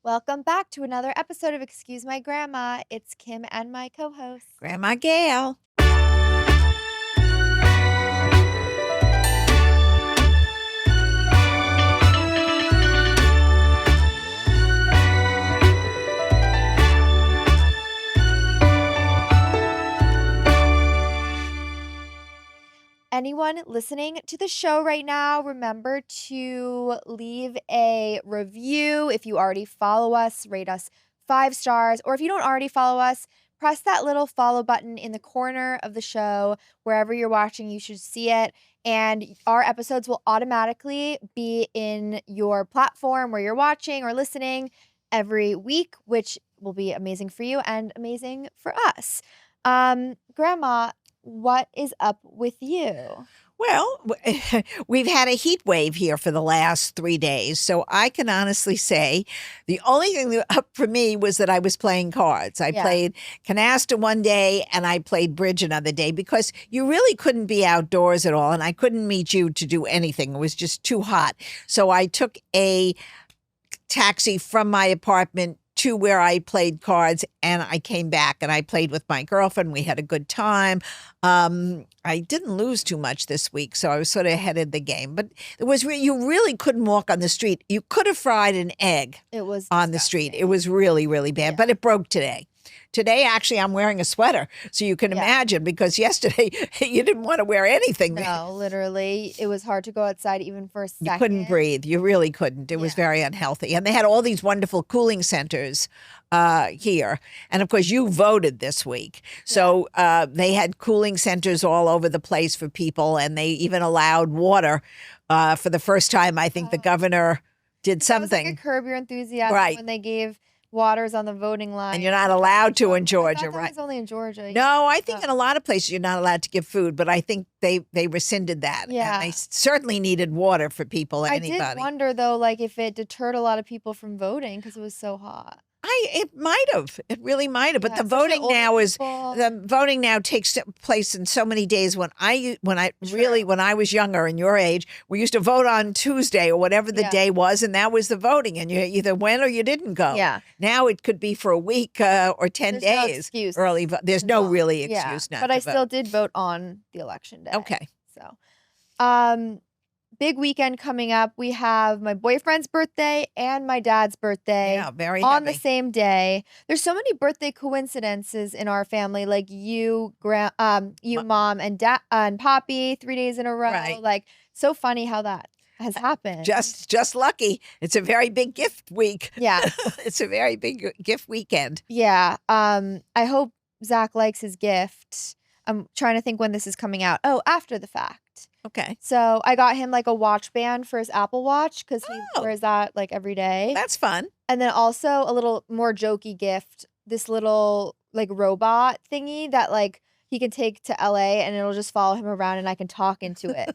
Welcome back to another episode of Excuse My Grandma. It's Kim and my co-host. Grandma Gail. Anyone listening to the show right now, remember to leave a review. If you already follow us, rate us 5 stars. Or if you don't already follow us, press that little follow button in the corner of the show. Wherever you're watching, you should see it. And our episodes will automatically be in your platform where you're watching or listening every week, which will be amazing for you and amazing for us. Grandma, what is up with you? Well, we've had a heat wave here for the last 3 days. So I can honestly say the only thing that up for me was that I was playing cards. I played canasta one day and I played bridge another day because you really couldn't be outdoors at all. And I couldn't meet you to do anything. It was just too hot. So I took a taxi from my apartment to where I played cards, and I came back and I played with my girlfriend. We had a good time. I didn't lose too much this week, so I was sort of ahead of the game. But it was you really couldn't walk on the street. You could have fried an egg on the street. It was really, really bad, but it broke today. Today, actually, I'm wearing a sweater, so you can imagine, because yesterday you didn't want to wear anything. No, literally, it was hard to go outside even for a second. You couldn't breathe. You really couldn't. It was very unhealthy. And they had all these wonderful cooling centers here. And of course, you voted this week. So they had cooling centers all over the place for people, and they even allowed water for the first time. I think the governor did something. That was like a Curb Your Enthusiasm when they gave waters on the voting line. And you're not allowed to in Georgia, I thought that was only in Georgia. No, I think in a lot of places you're not allowed to give food, but I think they rescinded that. Yeah. And they certainly needed water for people, anybody. I did wonder, though, like if it deterred a lot of people from voting because it was so hot. It might have. It really might have. But the voting now takes place in so many days. When I was younger and your age, we used to vote on Tuesday or whatever the day was, and that was the voting, and you either went or you didn't go. Yeah. Now it could be for a week or 10 days. No excuse. Early. There's no really excuse not. But I still did vote on the election day. Okay. So, big weekend coming up. We have my boyfriend's birthday and my dad's birthday. Yeah, very on heavy. the same day. There's so many birthday coincidences in our family. Like you, mom, and dad, and Poppy, 3 days in a row. Right. Like so funny how that has happened. Just lucky. It's a very big gift week. Yeah. It's a very big gift weekend. Yeah. I hope Zach likes his gift. I'm trying to think when this is coming out. Oh, after the fact. Okay. So I got him like a watch band for his Apple Watch because he wears that like every day. That's fun. And then also a little more jokey gift, this little like robot thingy that like he can take to LA and it'll just follow him around and I can talk into it.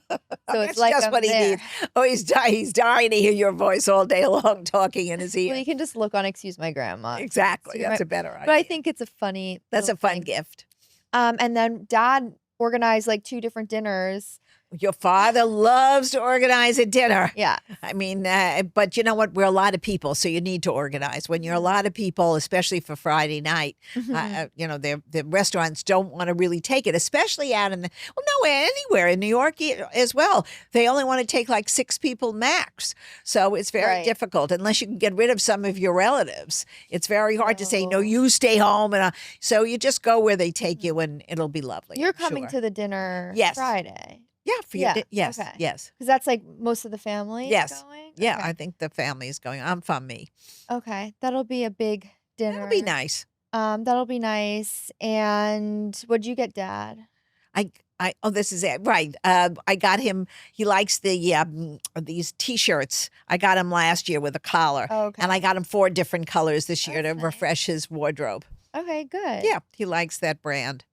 So it's like just I'm what he there. needs. Oh, he's dying to hear your voice all day long talking in his ear. Well, you can just look on Excuse My Grandma. Exactly. That's a better idea. But I think it's a funny. That's a fun gift. And then Dad organized like 2 different dinners. Your father loves to organize a dinner. Yeah. I mean, but you know what? We're a lot of people, so you need to organize. When you're a lot of people, especially for Friday night, the restaurants don't want to really take it, especially out in anywhere in New York as well. They only want to take like 6 people max. So it's very difficult unless you can get rid of some of your relatives. It's very hard to say, no, you stay home. And so you just go where they take you and it'll be lovely. You're coming to the dinner Friday. Yeah, for you. Yes, okay. yes. Because that's like most of the family is going? Yeah, Okay. I think the family is going. I'm from me. Okay, that'll be a big dinner. That'll be nice. That'll be nice. And what'd you get, Dad? This is it. Right. I got him, he likes these T-shirts. I got him last year with a collar. Oh, okay. And I got him 4 different colors this year That's to nice. refresh his wardrobe. Okay, good. Yeah, he likes that brand.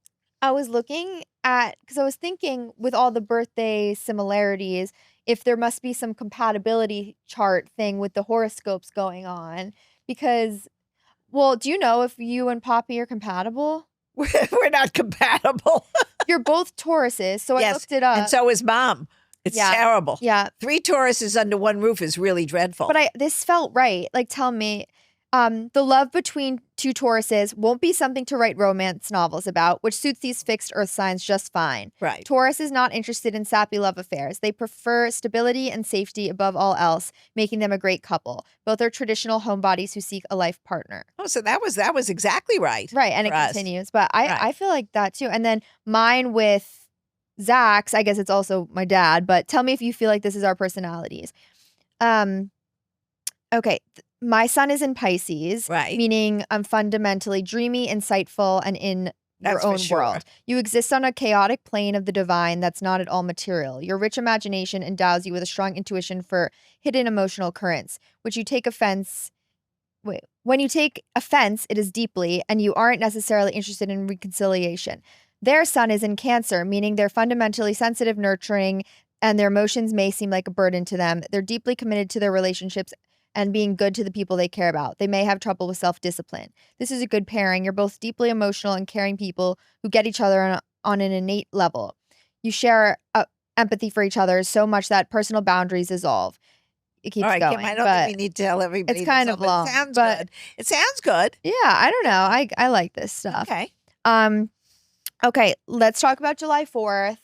I was looking at, because I was thinking with all the birthday similarities, if there must be some compatibility chart thing with the horoscopes going on. Because, well, do you know if you and Poppy are compatible? We're not compatible. You're both Tauruses, so I looked it up. And so is Mom. It's terrible. Yeah. 3 Tauruses under one roof is really dreadful. But this felt right. Like, tell me, The love between two Tauruses won't be something to write romance novels about, which suits these fixed earth signs just fine. Right. Taurus is not interested in sappy love affairs. They prefer stability and safety above all else, making them a great couple. Both are traditional homebodies who seek a life partner. Oh, so that was exactly right. Right, and for it us. continues. But I Right. feel like that too. And then mine with Zach's, I guess it's also my dad, but tell me if you feel like this is our personalities. Um, okay. My sun is in Pisces, Right. meaning I'm fundamentally dreamy, insightful, and in your That's for own sure. world. You exist on a chaotic plane of the divine that's not at all material. Your rich imagination endows you with a strong intuition for hidden emotional currents, which you take offense. Wait, when you take offense, it is deeply, and you aren't necessarily interested in reconciliation. Their sun is in Cancer, meaning they're fundamentally sensitive, nurturing, and their emotions may seem like a burden to them. They're deeply committed to their relationships and being good to the people they care about. They may have trouble with self-discipline. This is a good pairing. You're both deeply emotional and caring people who get each other on an innate level. You share empathy for each other so much that personal boundaries dissolve. It All keeps right, Kim, going, I don't think but we need to tell everybody it's this kind all, of but it long. sounds But good. It sounds good. yeah, I don't know. I like this stuff. Okay. Okay, let's talk about July 4th.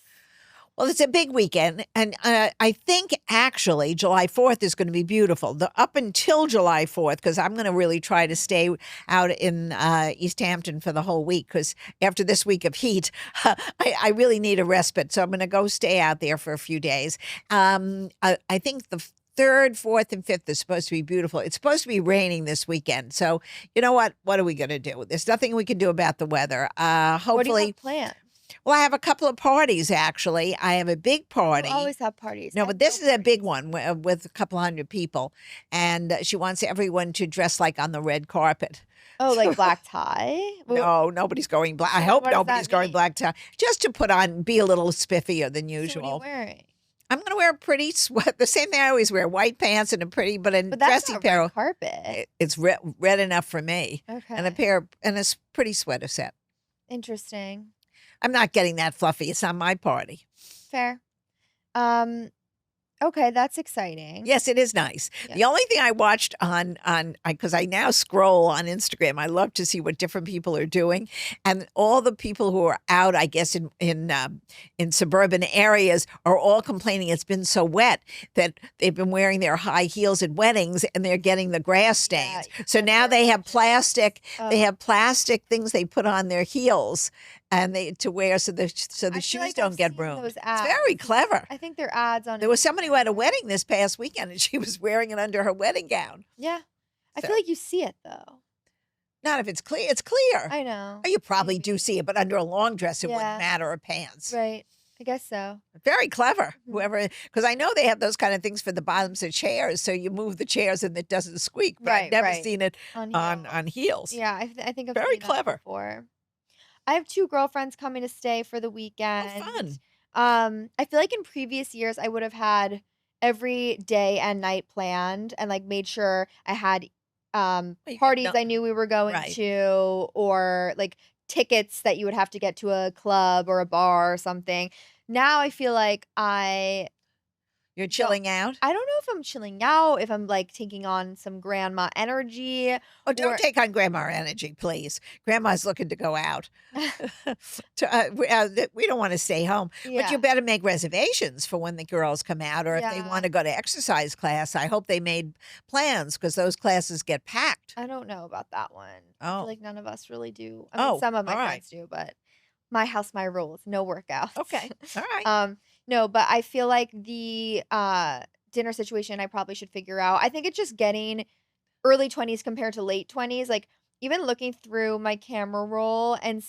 Well, it's a big weekend, and I think actually July 4th is going to be beautiful. Up until July 4th, because I'm going to really try to stay out in East Hampton for the whole week, because after this week of heat, I really need a respite. So I'm going to go stay out there for a few days. I think the third, fourth, and fifth is supposed to be beautiful. It's supposed to be raining this weekend. So you know what? What are we going to do? There's nothing we can do about the weather. What do you Hopefully. have planned? Well, I have a couple of parties actually. I have a big You party. always have parties. I No, have but this no is a big parties. one with a couple hundred people, and she wants everyone to dress like on the red carpet. Oh, like black tie? No, nobody's going black. I So hope what does nobody's that going mean? black tie. Just to put on, be a little spiffier than So what are you usual. wearing? I'm going to wear a pretty sweat. The same thing I always wear: white pants and a pretty, but a But that's dressy not pair. red carpet. It's red enough for me, and a Okay. pair and a pretty sweater set. Interesting. I'm not getting that fluffy. It's not my party. Fair. Okay, that's exciting. Yes, it is nice. Yeah. The only thing I watched on because I now scroll on Instagram. I love to see what different people are doing, and all the people who are out, I guess in suburban areas, are all complaining it's been so wet that they've been wearing their high heels at weddings and they're getting the grass stains. So that's now they have plastic. Oh. They have plastic things they put on their heels and they to wear so the I shoes feel like don't I've get seen ruined. those It's ads. very clever. I think they're ads on. There was somebody who had a wedding this past weekend and she was wearing it under her wedding gown. Yeah. I So- feel like you see it though. Not if it's clear. It's clear. I know. You probably do Maybe. see it, but under a long dress, it Yeah. wouldn't matter, or pants. Right. I guess so. Very clever. Mhm. Whoever, because I know they have those kind of things for the bottoms of chairs, so you move the chairs and it doesn't squeak. But I've Right, never right. seen it On on heels. Yeah, I think I've Very seen that clever. before. I have two girlfriends coming to stay for the Oh, weekend. fun. I feel like in previous years I would have had every day and night planned and like made sure I had Well, you get parties no- I knew we were going Right. to, or like tickets that you would have to get to a club or a bar or something. Now I feel like You're chilling out. I don't know if I'm chilling out, if I'm like taking on some grandma energy. Oh, don't or- take on grandma energy, please. Grandma's looking to go out. We don't want to stay home. But you Yeah. better make reservations for when the girls come out, or if they Yeah. want to go to exercise class. I hope they made plans because those classes get packed. I don't know about that one. I Oh. feel like none of us really do. I mean, Oh, some of my all right. friends do, but my house, my rules, no workouts. Okay, all right. No, but I feel like the dinner situation I probably should figure out. I think it's just getting early 20s compared to late 20s. Like even looking through my camera roll and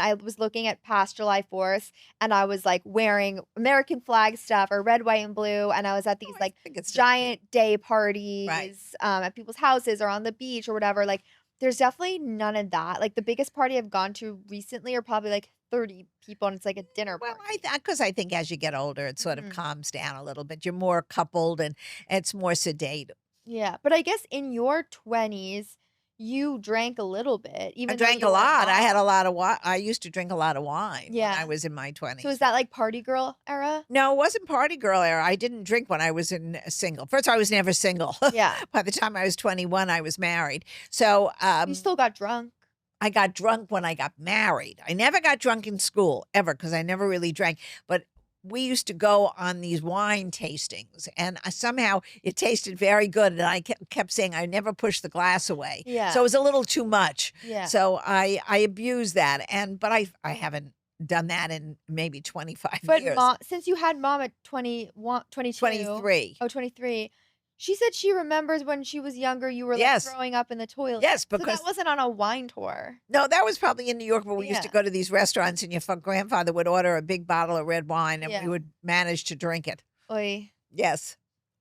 I was looking at past July 4th and I was like wearing American flag stuff or red, white, and blue. And I was at these I like think it's so cute. giant day parties at people's houses or on the beach or whatever. Like there's definitely none of that. Like the biggest party I've gone to recently are probably like 30 people and it's like a dinner Well, party. because I think as you get older, it sort of Mhm. calms down a little bit. You're more coupled and it's more sedate. Yeah, but I guess in your 20s, you drank a little bit, I even though drank you a weren't lot. I had a mom. lot of I used to drink a lot of wine when I Yeah. was in my So is 20s. that like party girl era? No, it wasn't party girl era. I didn't drink when I was in single. First, I was never single. Yeah. By the time I was 21, I was married. So You still got drunk. I got drunk when I got married. I never got drunk in school ever because I never really drank. But we used to go on these wine tastings, and somehow it tasted very good. And I kept saying I never pushed the glass away, so it Yeah. was a little too much. Yeah. So I abused that, but I haven't done that in maybe 25 But years. since you had mom at 21, 22, 23. oh, 23, she said she remembers when she was younger, you were, like, Yes, throwing up in the toilet. yes, So that because wasn't on a wine tour. no, that was probably in New York where we used to Yeah. go to these restaurants, and your grandfather would order a big bottle of red wine, and we Yeah. would manage to drink it. Oy. Yes.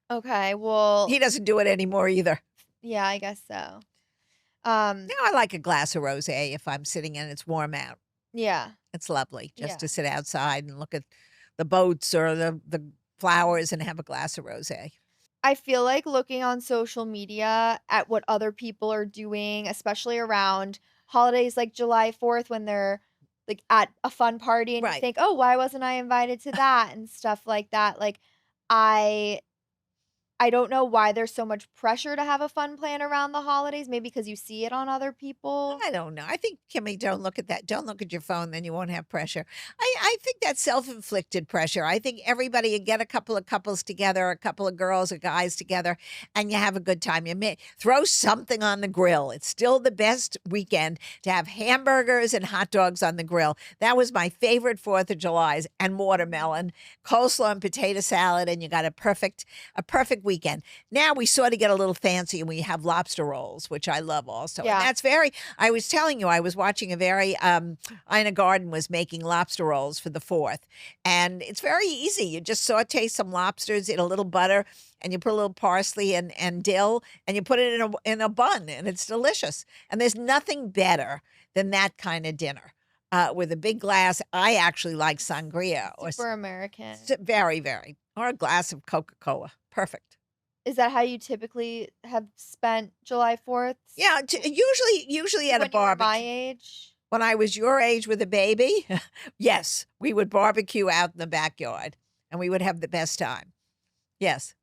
Okay, well, He doesn't do it anymore either. yeah, I guess so. Now I like a glass of rosé if I'm sitting and it's warm out. Yeah. It's lovely just Yeah. to sit outside and look at the boats or the flowers and have a glass of rosé. I feel like looking on social media at what other people are doing, especially around holidays like July 4th when they're like at a fun party and you Right. think, "Oh, why wasn't I invited to that?" and stuff like that. Like I I don't know why there's so much pressure to have a fun plan around the holidays, maybe because you see it on other people. I don't know. I think, Kimmy, don't look at that. Don't look at your phone, then you won't have pressure. I think that's self-inflicted pressure. I think everybody, you get a couple of couples together, a couple of girls or guys together, and you have a good time. You may throw something on the grill. It's still the best weekend to have hamburgers and hot dogs on the grill. That was my favorite 4th of July's, and watermelon, coleslaw and potato salad, and you got a perfect weekend. Now we sort of get a little fancy and we have lobster rolls, which I love also. Yeah. And that's I was telling you, I was watching Ina Garden was making lobster rolls for the 4th. And it's very easy. You just saute some lobsters in a little butter and you put a little parsley and dill and you put it in a bun and it's delicious. And there's nothing better than that kind of dinner. With a big glass, I actually like sangria Super American. very, very, or a glass of Coca-Cola. Perfect. Is that how you typically have spent July 4th? Yeah, usually at a When you were my barbecue. age? When I was your age with a baby, yes, we would barbecue out in the backyard and we would have the best time. Yes.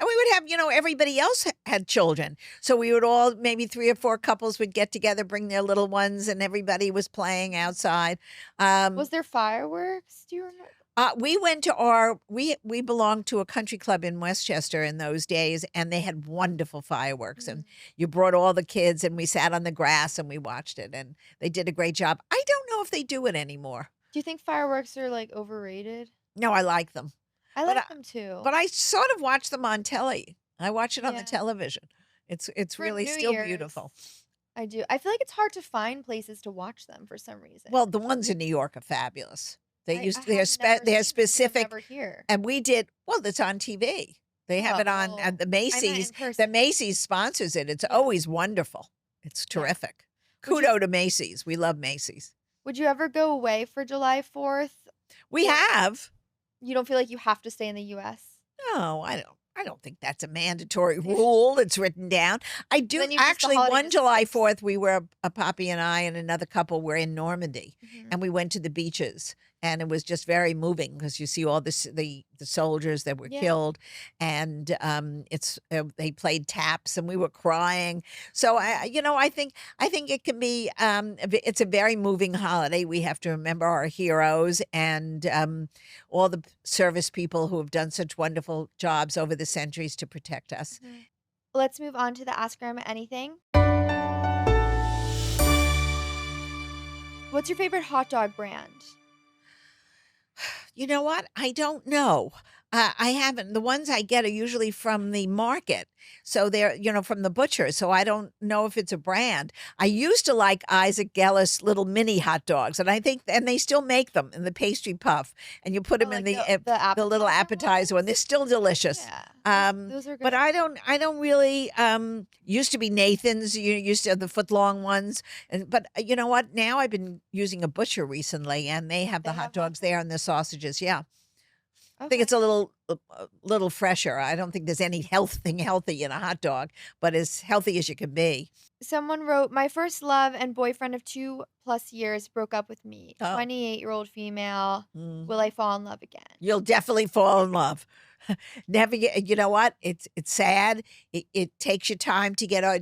And we would have, everybody else had children. So we would all, maybe 3 or 4 couples would get together, bring their little ones, and everybody was playing outside. Was there fireworks? Do you remember? We went to we belonged to a country club in Westchester in those days, and they had wonderful fireworks. And you brought all the kids, and we sat on the grass and we watched it, and they did a great job. I don't know if they do it anymore. Do you think fireworks are like overrated? No, I like them, I but like them too. but I sort of watch them on telly. I watch it on the Yeah. television. It's For really New still Year's, beautiful. I do. I feel like it's hard to find places to watch them for some reason. Well, the ones in New York are fabulous. They I used have they're never seen them 'cause I'm specific, never here. and we did well. It's on TV. They have it on at the I meant Macy's. in The person. Macy's sponsors it. It's Yeah. always wonderful. It's Yeah. terrific. Would you Kudo to Macy's. We love Macy's. would you ever go away for July 4th? We Or have. you don't feel like you have to stay in the US? No, I don't. I don't think that's a mandatory rule. It's written down. I do Then you miss the actually. holiday One just July because 4th, we were a Poppy and I and another couple were in Normandy, Mhm. and we went to the beaches, and it was just very moving because you see all the soldiers that were Yeah. killed, and they played taps, and we were crying. So I think it can be it's a very moving holiday. We have to remember our heroes and all the service people who have done such wonderful jobs over the centuries to protect us. Mhm. Let's move on to the Ask Grandma Anything. What's your favorite hot dog brand? You know what? I don't know. I haven't. The ones I get are usually from the market. So they're, from the butcher. So I don't know if it's a brand. I used to like Isaac Gellis little mini hot dogs. And they still make them in the pastry puff. And you put Oh, them in like the little appetizer one. They're still delicious. Yeah. Those are good. But I don't really, used to be Nathan's. You used to have the foot long ones. But you know what? Now I've been using a butcher recently and they have the They have hot hot dogs there and the sausages. Yeah. I think Okay. it's a little fresher. I don't think there's any thing healthy in a hot dog, but as healthy as you can be. Someone wrote, "My first love and boyfriend of 2 plus years broke up with me. Oh, 28-year-old female. mm. Will I fall in love again?" You'll definitely fall in love. Never get. You know what? It's sad. It takes you time to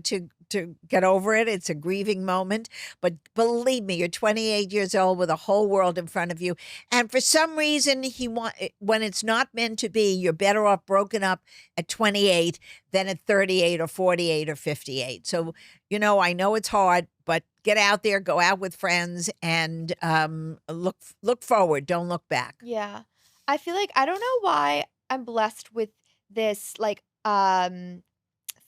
to get over it. It's a grieving moment, but believe me, you're 28 years old with a whole world in front of you. And for some reason, when it's not meant to be, you're better off broken up at 28 than at 38 or 48 or 58. So I know it's hard, but get out there, go out with friends, and look forward. Don't look back. Yeah. I feel like I don't know why I'm blessed with this, like,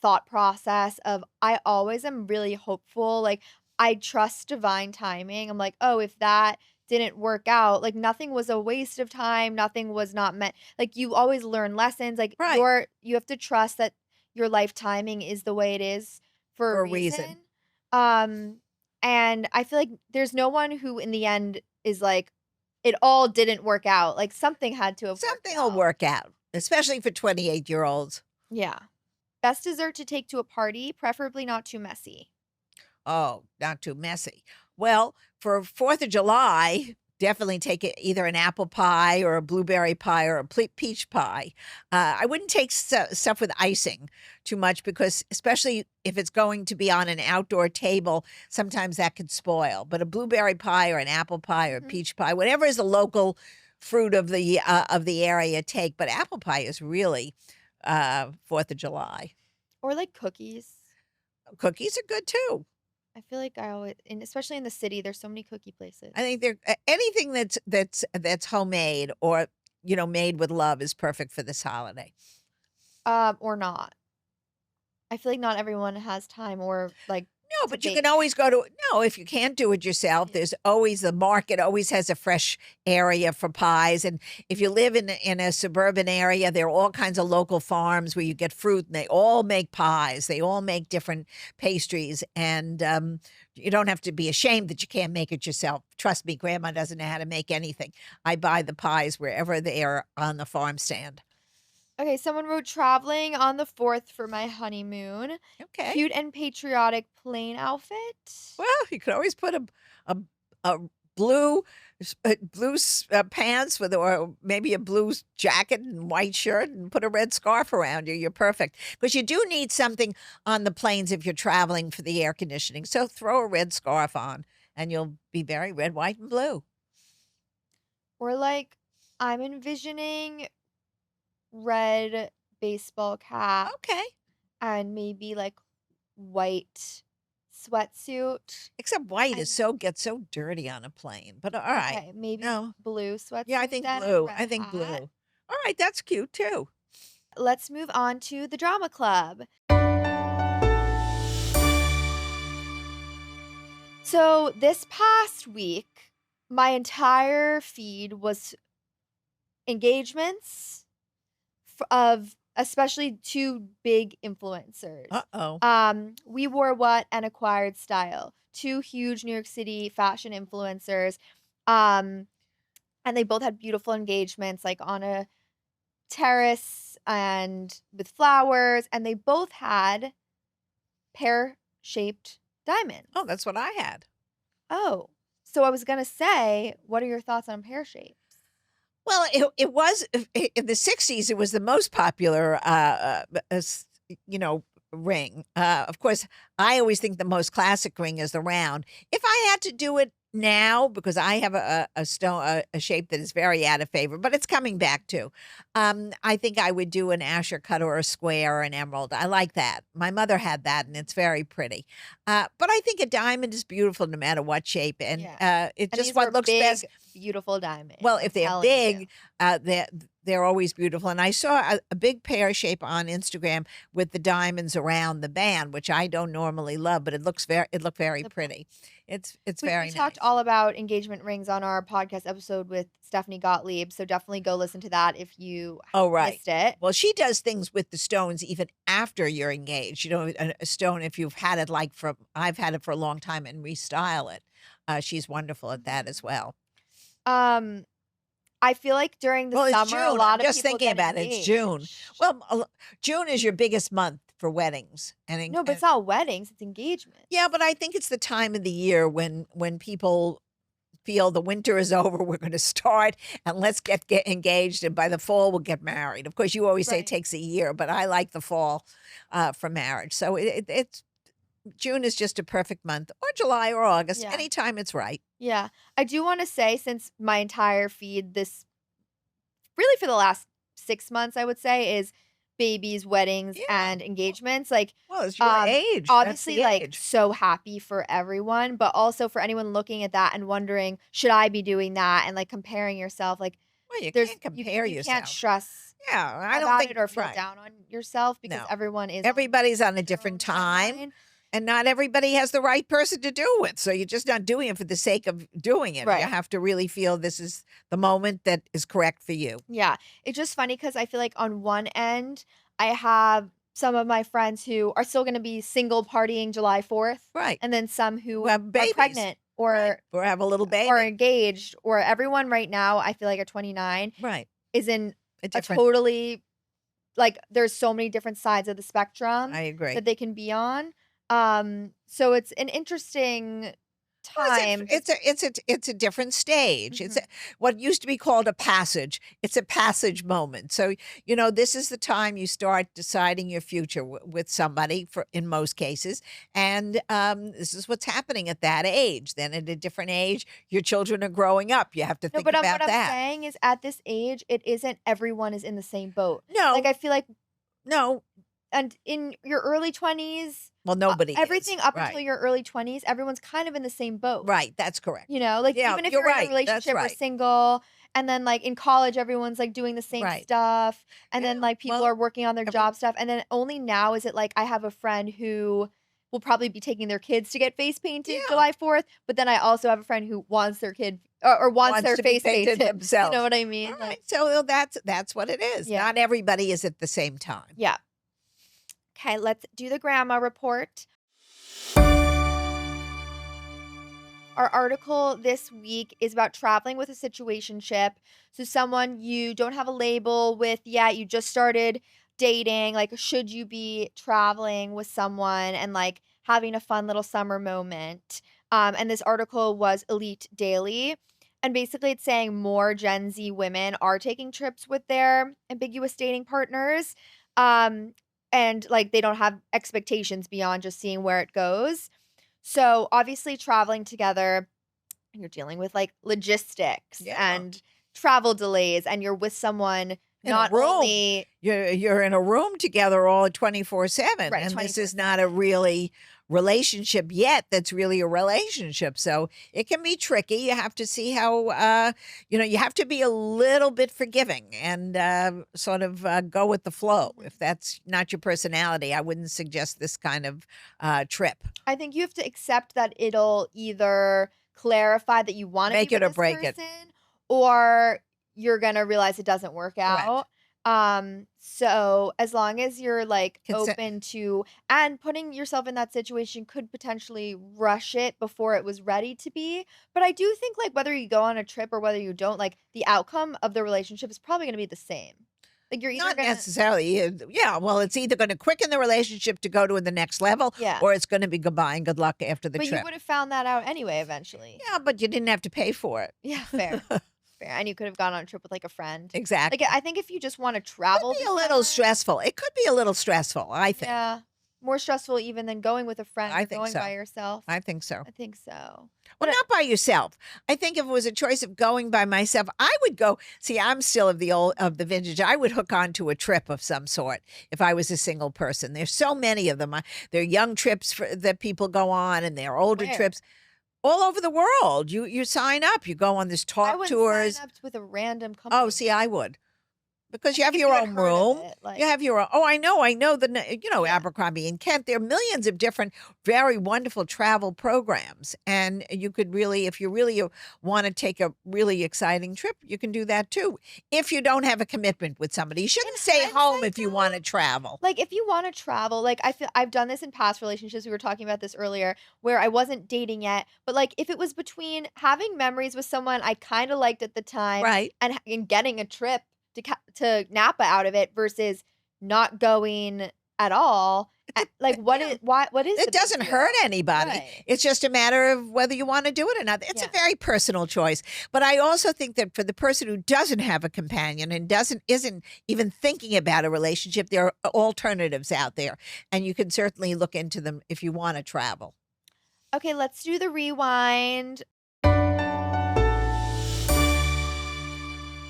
thought process of I always am really hopeful, like, I trust divine timing. I'm like, "Oh, if that didn't work out, like, nothing was a waste of time, nothing was not meant." Like, you always learn lessons, like, Right. you have to trust that your life timing is the way it is for a For a reason. reason. Um, and I feel like there's no one who in the end is like, "It all didn't work out." Like, something had to have worked Something will out. work out, especially for 28-year-olds. Yeah. Best dessert to take to a party, preferably not too messy. Oh, not too messy. Well, for 4th of July, definitely take it either an apple pie or a blueberry pie or a peach pie. I wouldn't take stuff with icing too much because, especially if it's going to be on an outdoor table, sometimes that could spoil. But a blueberry pie or an apple pie or Mhm. peach pie, whatever is the local fruit of the area, take. But apple pie is really 4th of July. Or, like, cookies. Cookies are good too. I feel like I always and especially in the city, there's so many cookie places. I think anything that's homemade or made with love is perfect for this holiday. Or not. I feel like not everyone has time or, like, No, to but you can bake. always go to no, if you can't do it yourself, Yeah. there's always the market always has a fresh area for pies, and if you live in a suburban area, there are all kinds of local farms where you get fruit, and they all make pies. They all make different pastries, and you don't have to be ashamed that you can't make it yourself. Trust me, grandma doesn't know how to make anything. I buy the pies wherever they are on the farm stand. Okay, someone wrote traveling on the 4th for my honeymoon. Okay. Cute and patriotic plain outfit. Well, you could always put a a blue pants with or maybe a blue jacket and white shirt and put a red scarf around you. You're perfect because you do need something on the planes if you're traveling for the air conditioning. So throw a red scarf on, and you'll be very red, white, and blue. Or, like, I'm envisioning red baseball cap Okay, and maybe, like, white sweatsuit except white is and gets so dirty on a plane. But all right, okay, maybe no, blue yeah, I sweatsuit think then and blue. red I think hat. blue. All right, that's cute too. Let's move on to the drama club. So, this past week, my entire feed was engagements of especially 2 big influencers. Uh oh. We Wore What and Acquired Style, 2 huge New York City fashion influencers. Um, and they both had beautiful engagements, like, on a terrace and with flowers, and they both had pear-shaped diamonds. Oh, that's what I had. Oh, so I was gonna say, what are your thoughts on pear shapes? Well, it was in the '60s, it was the most popular, ring. Of course, I always think the most classic ring is the round. If I had to do it now, because I have a stone a shape that is very out of favor, but it's coming back too. I think I would do an Asher cut or a square or an emerald. I like that. My mother had that, and it's very pretty. But I think a diamond is beautiful no matter what shape, and Yeah. it's And just these are what looks best. big, beautiful diamonds, Well, I'm if they're telling you. big, they're always beautiful, and I saw a big pear shape on Instagram with the diamonds around the band, which I don't normally love, but it looked very The pretty. It's we very talked nice. all about engagement rings on our podcast episode with Stephanie Gottlieb, so definitely go listen to that if you Oh, right. missed it. Well, she does things with the stones even after you're engaged. A stone, if you've had it I've had it for a long time and restyle it. She's wonderful at that as Mhm. well. Um I feel like during the Well, it's summer, a June. lot I'm of just people thinking get about it. It's June. engaged. Well, June is your biggest month for weddings, No, but it's not weddings, it's engagements. yeah, but I think it's the time of the year when people feel the winter is over, we're going to start and let's get engaged, and by the fall we'll get married. Of course, you always say it Right. takes a year, but I like the fall for marriage. So it's June is just a perfect month, or July or August, Yeah. anytime it's right. Yeah. I do wanna say since my entire feed this really for the last 6 months, I would say, is babies, weddings, Yeah. and engagements, like, Well, it's your age. That's obviously, the like, age. so happy for everyone, but also for anyone looking at that and wondering, "Should I be doing that?" and, like, comparing yourself, like, Well, you there's can't compare you can't yourself. stress Yeah, I don't about think it or feel right. down on yourself because No. everyone is on Everybody's on a their different own time, timeline. and not everybody has the right person to do it. So you're just not doing it for the sake of doing it. You Right. have to really feel this is the moment that is correct for you. Yeah. It's just funny because I feel like on one end, I have some of my friends who are still gonna be single partying July 4th, Right. and then some Who who have are babies. pregnant Right. Or have a little or baby. engaged, or everyone right now, I feel like at 29 Right. is in A a different totally like, there's so many different sides of the spectrum I agree. that they can be on. So it's an interesting Well, time just it's a different stage. It's Mhm. what used to be called a passage. It's a passage moment. So this is the time you start deciding your future with somebody. For in most cases, and this is what's happening at that age. Then at a different age, your children are growing up. You have to No, think but what about I'm that. saying is at this age, it isn't everyone is in the same boat. Like, No, I feel like no. and in your early 20s, Well, nobody is everything up until right. your early 20s, everyone's kind of in the same boat. Right. That's correct. Like, Yeah, even if you're you're in a right. That's relationship or right. single, and then, like, in college, everyone's, like, doing the same Right. stuff, and Yeah. then, like, people Well, are working on their every job stuff, and then only now is it, like, I have a friend who will probably be taking their kids to get face painted yeah. July 4th, but then I also have a friend who wants their kid or wants Wants their to be face painted painted. You know themselves. what I All mean? right. Like So that's what it is. yeah. Not everybody is at the same time. Yeah. Okay, let's do the grandma report. Our article this week is about traveling with a situationship. So, someone you don't have a label with yet, you just started dating. Like, should you be traveling with someone and like having a fun little summer moment? And this article was Elite Daily. And basically, it's saying more Gen Z women are taking trips with their ambiguous dating partners. Um, and like, they don't have expectations beyond just seeing where it goes. So, obviously, traveling together, you're dealing with, like, logistics Yeah. and travel delays, and you're with someone In a not room. only You're in a room together all 24/7, right, and this is not a 24/7. really relationship yet that's really a relationship. So it can be tricky. You have to see how you have to be a little bit forgiving and sort of go with the flow. Mhm. If that's not your personality, I wouldn't suggest this kind of trip. I think you have to accept that it'll either clarify that you wanna be Make it with or this break it. person, or you're gonna realize it doesn't work Correct. out. So as long as you're, like, Consent. open to and putting yourself in that situation could potentially rush it before it was ready to be, but I do think, like, whether you go on a trip or whether you don't, like, the outcome of the relationship is probably gonna be the same. Like, you're either Not gonna necessarily. Yeah, well, it's either going to quicken the relationship to go to the next level, yeah, or it's going to be goodbye and good luck after the but you trip. would have found that out anyway eventually. Yeah, but you didn't have to pay for it. Yeah, fair. Fair, and you could have gone on a trip with, like, a friend. Like, Exactly. I think if you just wanna Could travel be the a little summer stressful. It could be a little stressful, I think. yeah, more stressful even than going with a friend I or think going by so. yourself. I think so. I think so. Well, But not by yourself. I think if it was a choice of going by myself, I would go. See, I'm still of the vintage. I would hook on to a trip of some sort if I was a single person. There's so many of them. There are young trips that people go on, and there are older where? trips all over the world. You sign up. You go on this I talk wouldn't sign tours. up with a random Oh, company. see, I would. because I you have think your you had own heard of room. it, You like have your own. Oh, I know yeah. Abercrombie and Kent. There are millions of different, very wonderful travel programs, and you could really, if you really want to take a really exciting trip, you can do that too. If you don't have a commitment with somebody, you In shouldn't stay home hindsight, if you want though, to travel. like, if you wanna travel, like, I feel I've done this in past relationships, we were talking about this earlier, where I wasn't dating yet, but, like, if it was between having memories with someone I kinda liked at the time Right. and getting a trip to Napa out of it versus not going at all, like, Yeah. what is It the big doesn't hurt deal? anybody. Right. It's just a matter of whether you want to do it or not. It's a Yeah. very personal choice. But I also think that for the person who doesn't have a companion and isn't even thinking about a relationship, there are alternatives out there. And you can certainly look into them if you want to travel. Okay, let's do the rewind.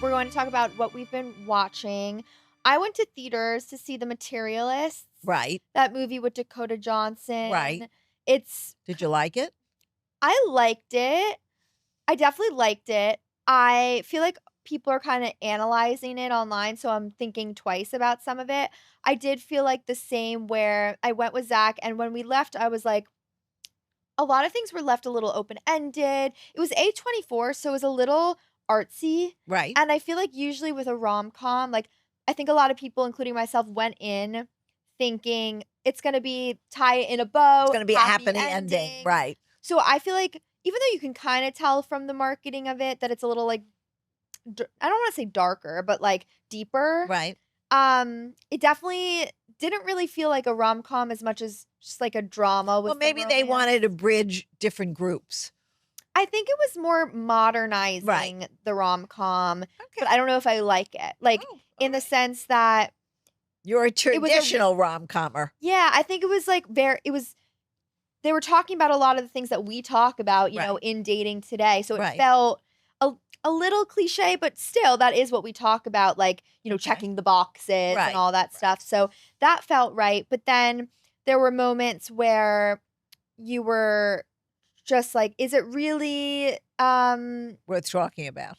We're going to talk about what we've been watching. I went to theaters to see The Materialists, Right. that movie with Dakota Right. Johnson. It's Did you like it? I liked it. I definitely liked it. I feel like people are kinda analyzing it online, so I'm thinking twice about some of it. I did feel like the same where I went with Zach, and when we left, I was like, a lot of things were left a little open-ended. It was A24, so it was a little artsy, Right. and I feel like usually with a rom-com, like, I think a lot of people, including myself, went in thinking it's gonna be tie it in a It's bow, going to be a happy happy ending. ending. Right. So I feel like even though you can kinda tell from the marketing of it that it's a little, like, I don't wanna say darker, but, like, deeper, Right. it definitely didn't really feel like a rom-com as much as just, like, a drama Well, with some maybe they romance. wanted to bridge different groups. I think it was more Right. modernizing the rom-com, but Okay. I don't know if I like it. Like, Oh, all in the right. sense that You're a it was a traditional rom-comer. yeah, I think it was, like, it was they were talking about a lot of the things that we talk about, Right. in dating today, so it Right. felt a little cliche, but still, that is what we talk about, like, Okay. checking the boxes and Right. all that Right. stuff, so that felt right, but then there were moments where you were just like, "Is it really, Worth talking about.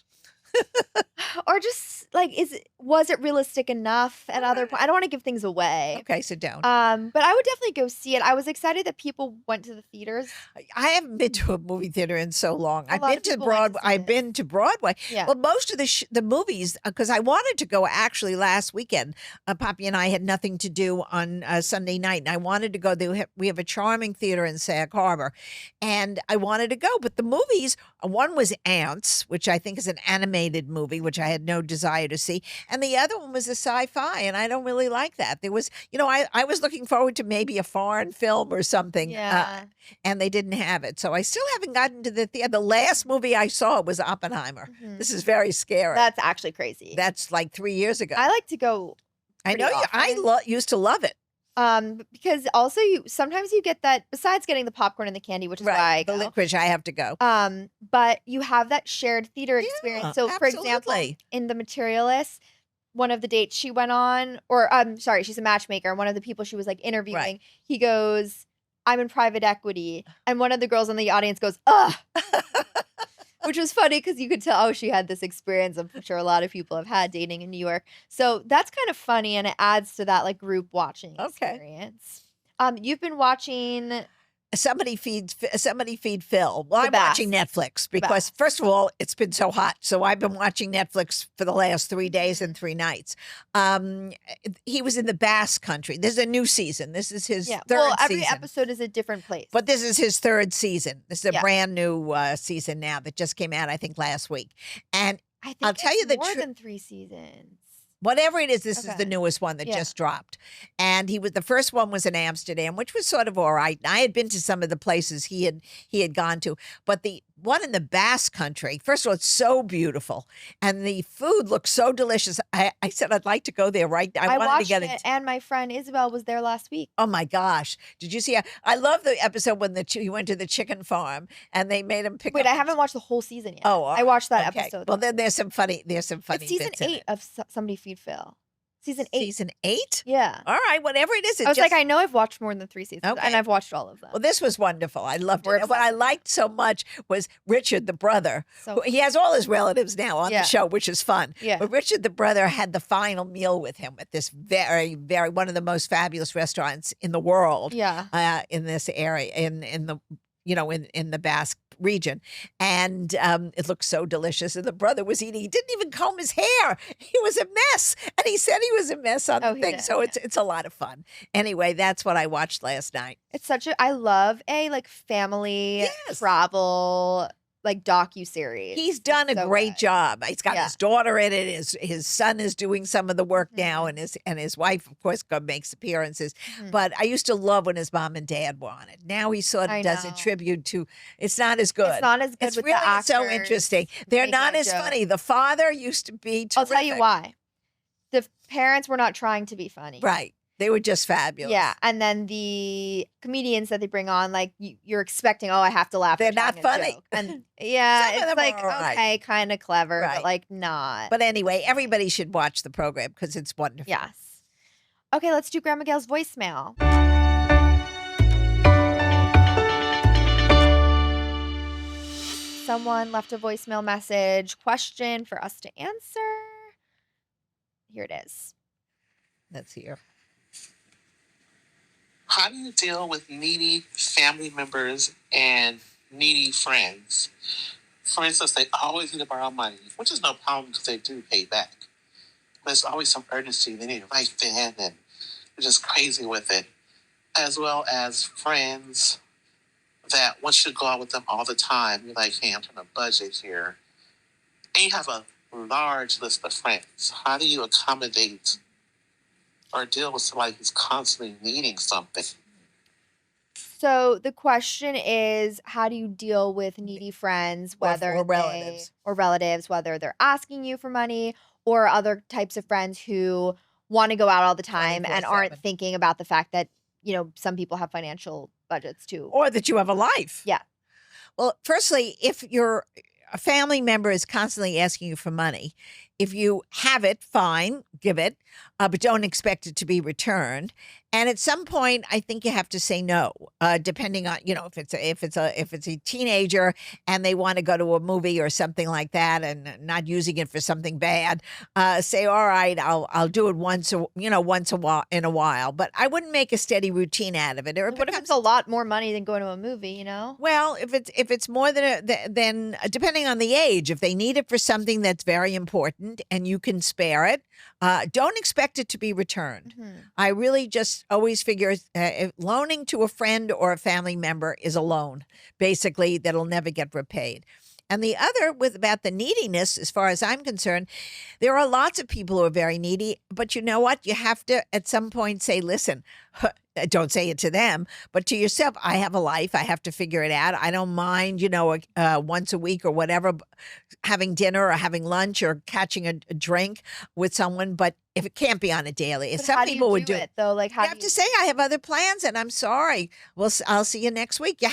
or just, like, was it realistic enough at All other right. point I don't wanna give things away. Okay, so don't. But I would definitely go see it. I was excited that people went to the theaters. I haven't been to a movie theater in so long. A lot of people went to see I've it. been to Broadway. Yeah. Well, most of the movies, because I wanted to go actually last weekend. Poppy and I had nothing to do on Sunday night, and I wanted to go. We have a charming theater in Sag Harbor, and I wanted to go. But the movies, one was Ants, which I think is an animated movie, which I had no desire to see, and the other one was a sci-fi, and I don't really like that. There was, I was looking forward to maybe a foreign film or something, Yeah. and they didn't have it. So I still haven't gotten to the theater. The last movie I saw was Oppenheimer. Mhm. This is very scary. That's actually crazy. That's like 3 years ago. I like to go I pretty know you. often. Used to love it. Because also sometimes you get that besides getting the popcorn and the candy, which is why I The go. licorice. I have to go. But you have that shared theater Yeah, experience. So, for example, absolutely. in The Materialists, one of the dates she went on, or sorry, she's a matchmaker. One of the people she was like interviewing, Right. he goes, "I'm in private equity," and one of the girls in the audience goes, "Ugh," which was funny because you could tell, oh, she had this experience. I'm sure a lot of people have had dating in New York, so that's kind of funny, and it adds to that like group watching Okay. experience. You've been watching Somebody feed Phil. Well, The I'm watching Best. Netflix The because Best. first of all, it's been so hot. So I've been watching Netflix for the last 3 days and 3 nights. He was in the Basque Country. This is a new season. This is his Yeah. third Well, every season. episode is a different place. But this is his third season. This is a Yeah. brand new season now that just came out, I think, last week. And I think I'll tell it's you the more truth. than 3 seasons. Whatever it is, this is the Okay. newest one that Yeah. just dropped. And the first one was in Amsterdam, which was sort of all right. I had been to some of the places he had gone to, but the one in the Basque Country, first of all, it's so beautiful, and the food looks so delicious. I said I'd like to go there right now. I I wanted to watched get it, and my friend Isabel was there last week. Oh my gosh! Did you see? I love the episode when he went to the chicken farm and they made him pick Wait, up. I haven't watched the whole season yet. Oh, I watched that okay. episode. Well, then there's some funny It's season bits in 8 it. of Somebody Feed Phil. Season 8. Season 8? Yeah. All right, whatever it is. I was like, I know I've watched more than 3 seasons, and Okay. I've watched all of them. Well, this was wonderful. I loved We're it. And what I obsessed with it. liked so much was Richard, the brother. So He has all his relatives now on Yeah. the show, which is fun. Yeah. But Richard, the brother, had the final meal with him at this very, very one of the most fabulous restaurants in the world. Yeah. In this area, in the in the Basque region, and it looked so delicious. And the brother was eating; he didn't even comb his hair. He was a mess, and he said he was a mess on the he thing. did, So yeah. it's a lot of fun. Anyway, that's what I watched last night. It's such a I love a like family Yes. travel like docu-series. He's done It's a so great good. job. He's got Yeah. his daughter in it. His son is doing some of the work now, Mhm. and his wife, of course, makes appearances. Mhm. But I used to love when his mom and dad were on it. Now he sort I of does a know. tribute to. It's not as good. It's not as good It's with really the actors. so interesting. They're making not a as joke. funny. The father used to be terrific. I'll tell you why. The parents were not trying to be funny. Right. They were just fabulous. Yeah, and then the comedians that they bring on, like you're expecting, I have to laugh. They're at not funny. joke. And yeah, Some of it's them like are all right. okay, kind of clever, Right. but like not. But anyway, everybody should watch the program because it's wonderful. Yes. Okay, let's do Grandma Gail's voicemail. Someone left a voicemail message, question for us to answer. Here it is. Let's hear. How do you deal with needy family members and needy friends? For instance, they always need to borrow money, which is no problem because they do pay back. But there's always some urgency. They need it right then, and they're just crazy with it. As well as friends that want you to go out with them all the time. You're like, hey, I'm trying to budget here. And you have a large list of friends. How do you accommodate or deal with somebody who's constantly needing something? So the question is, how do you deal with needy friends, whether or relatives. whether they're asking you for money, or other types of friends who want to go out all the time and aren't 24/7. thinking about the fact that, some people have financial budgets too. Or that you have a life. Yeah. Well, firstly, if a family member is constantly asking you for money, if you have it, fine, give it, but don't expect it to be returned. And at some point, I think you have to say no, depending on if it's a teenager and they want to go to a movie or something like that, and not using it for something bad. Say, all right, I'll do it once in a while, but I wouldn't make a steady routine out of it. Or What if it's a lot more money than going to a movie? Well, if it's more than depending on the age, if they need it for something that's very important and you can spare it, don't expect it to be returned. Mhm. I really just always figure loaning to a friend or a family member is a loan, basically, that'll never get repaid. And the other about the neediness, as far as I'm concerned, there are lots of people who are very needy, but you know what? You have to at some point say, listen, don't say it to them, but to yourself, I have a life. I have to figure it out. I don't mind, once a week or whatever, having dinner or having lunch or catching a drink with someone, but if it can't be on a daily, But some how do people you would do do it though? Like how you do have you to say, I have other plans and I'm sorry. I'll see you next week. You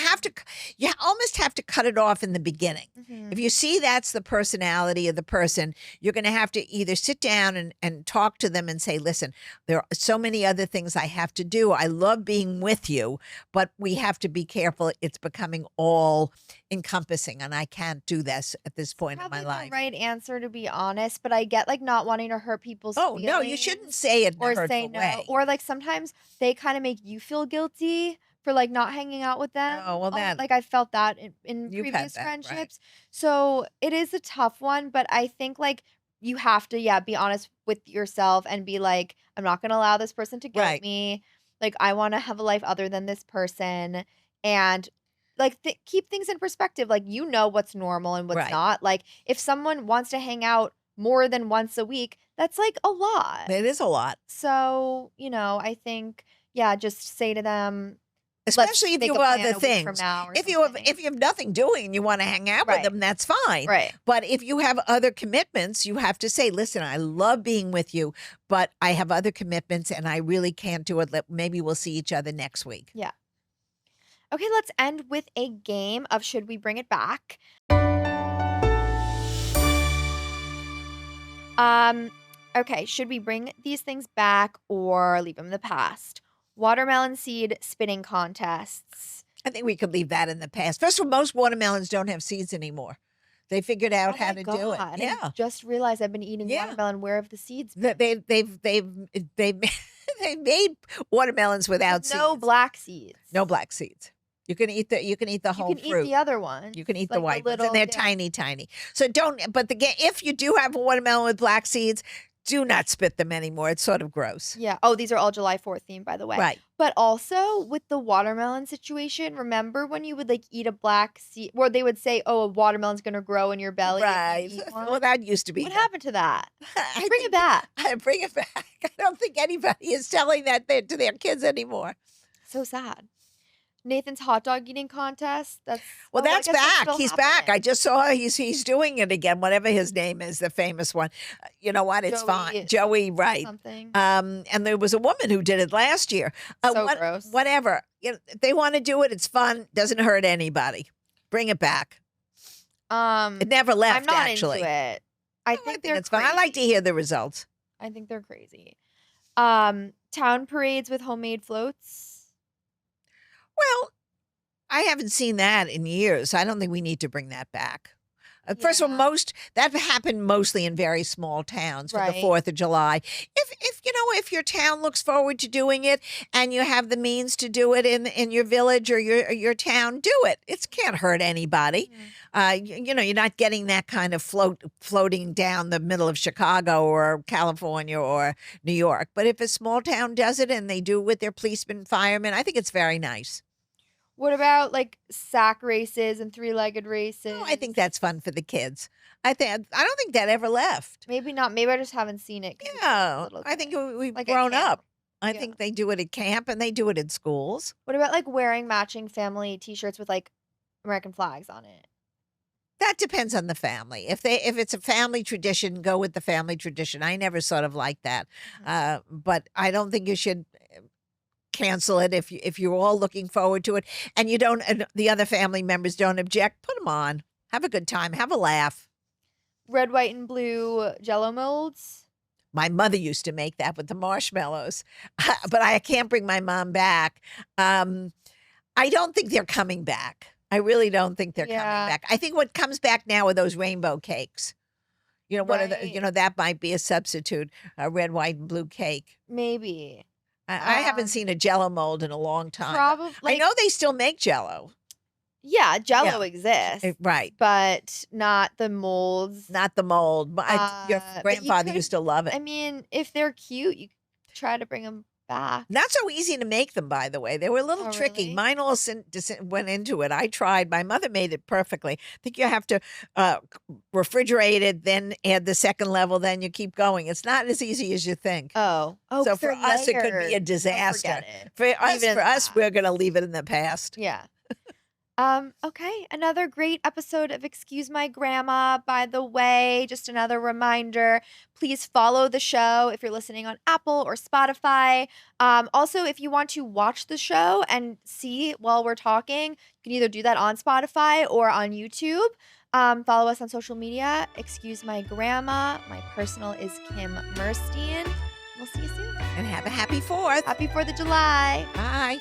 almost have to cut it off in the beginning. Mhm. If you see that's the personality of the person, you're going to have to either sit down and talk to them and say, listen, there are so many other things I have to do. I love being with you, but we have to be careful. It's becoming all encompassing and I can't do this at this point in my Probably life. the right answer, to be honest, but I get like not wanting to hurt people's Oh, feelings. no, you shouldn't say it in a Or hurtful say no. way. Or like sometimes they kind of make you feel guilty for like not hanging out with them. Oh, well, that- like I felt that in You've had previous that, right. friendships. So it is a tough one, but I think like you have to, be honest with yourself and be like, I'm not gonna allow this person to guilt Right. me. Like I want to have a life other than this person. And like keep things in perspective. Like what's normal and what's Right. not. Like if someone wants to hang out more than once a week, that's like a lot. It is a lot. So, I think, just say to them, Especially if make you a have plan other a week from things. now or If you have something. nothing doing and you want to hang out with Right. them, that's fine. Right. But if you have other commitments, you have to say, listen, I love being with you, but I have other commitments and I really can't do it. Maybe we'll see each other next week. Yeah. Okay, let's end with a game of Should We Bring It Back? Okay, should we bring these things back or leave them in the past? Watermelon seed spinning contests. I think we could leave that in the past. First of all, most watermelons don't have seeds anymore. They figured out Oh how my to do it. God. Yeah. I just realized I've been eating Yeah. watermelon. Where have the seeds been? They've they made watermelons without seeds. No black seeds. No black seeds. You can eat the whole You can fruit. eat the other one. You can eat the like white little, ones, and they're yeah. tiny, tiny. So but if you do have a watermelon with black seeds, do not spit them anymore. It's sort of gross. Yeah. Oh, these are all July 4th themed, by the way. Right. But also with the watermelon situation, remember when you would like eat a black seed, where they would say, "Oh, a watermelon's gonna grow in your belly." Right. If you eat one? Well, that used to be. What happened to that? I Bring it back. Bring it back. I don't think anybody is telling that to their kids anymore. So sad. Nathan's hot dog eating contest. That's Well, oh, I that's guess back. still He's back. happening. I just saw he's doing it again. Whatever his name is, the famous one. You know what? It's Joey fine. Joey, right? Something. And there was a woman who did it last year. So gross. Whatever. You know, if they want to do it, it's fun. Doesn't hurt anybody. Bring it back. It never left. I'm not actually. into it. I think they're it's fun. I like to hear the results. I think they're crazy. Town parades with homemade floats. Well, I haven't seen that in years. I don't think we need to bring that back. First of all, that happened mostly in very small towns for the Right. 4th of July. If your town looks forward to doing it and you have the means to do it in your village or your town, do it. It can't hurt anybody. You're not getting that kind of floating down the middle of Chicago or California or New York. But if a small town does it and they do it with their policemen and firemen, I think it's very nice. What about like sack races and three-legged races? Oh, I think that's fun for the kids. I don't think that ever left. Maybe not. Maybe I just haven't seen it. 'cause it's Yeah, a little I think kid. we've Like at grown camp. up. I Yeah. think they do it at camp and they do it in schools. What about like wearing matching family T-shirts with like American flags on it? That depends on the family. If it's a family tradition, go with the family tradition. I never sort of like that, but I don't think you should cancel it if you're all looking forward to it and you don't. And the other family members don't object. Put them on. Have a good time. Have a laugh. Red, white, and blue Jello molds. My mother used to make that with the marshmallows, but I can't bring my mom back. I don't think they're coming back. I really don't think they're coming back. I think what comes back now are those rainbow cakes. Right. That might be a substitute, a red, white, and blue cake. Maybe. I haven't seen a Jello mold in a long time. Probably. I know they still make Jello. Yeah, Jello exists, Right. but not the molds. Not the mold. But your But you grandfather could- used to love it. I mean, if they're cute, you try to bring them back. Not so easy to make them, by the way. They were a little Oh, tricky. really? Mine all went into it. I tried. My mother made it perfectly. I think you have to refrigerate it, then add the second level, then you keep going. It's not as easy as you think. Oh, So 'cause for they're us, it could be a layered. Oh, disaster. forget it. For Leave it in the us, past. we're going to leave it in the past. Yeah. Okay, another great episode of Excuse My Grandma. By the way, just another reminder, please follow the show if you're listening on Apple or Spotify. Also, if you want to watch the show and see while we're talking, you can either do that on Spotify or on YouTube. Follow us on social media. Excuse My Grandma. My personal is Kim Merstein. We'll see you soon. And have a happy 4th. Happy 4th of July. Bye.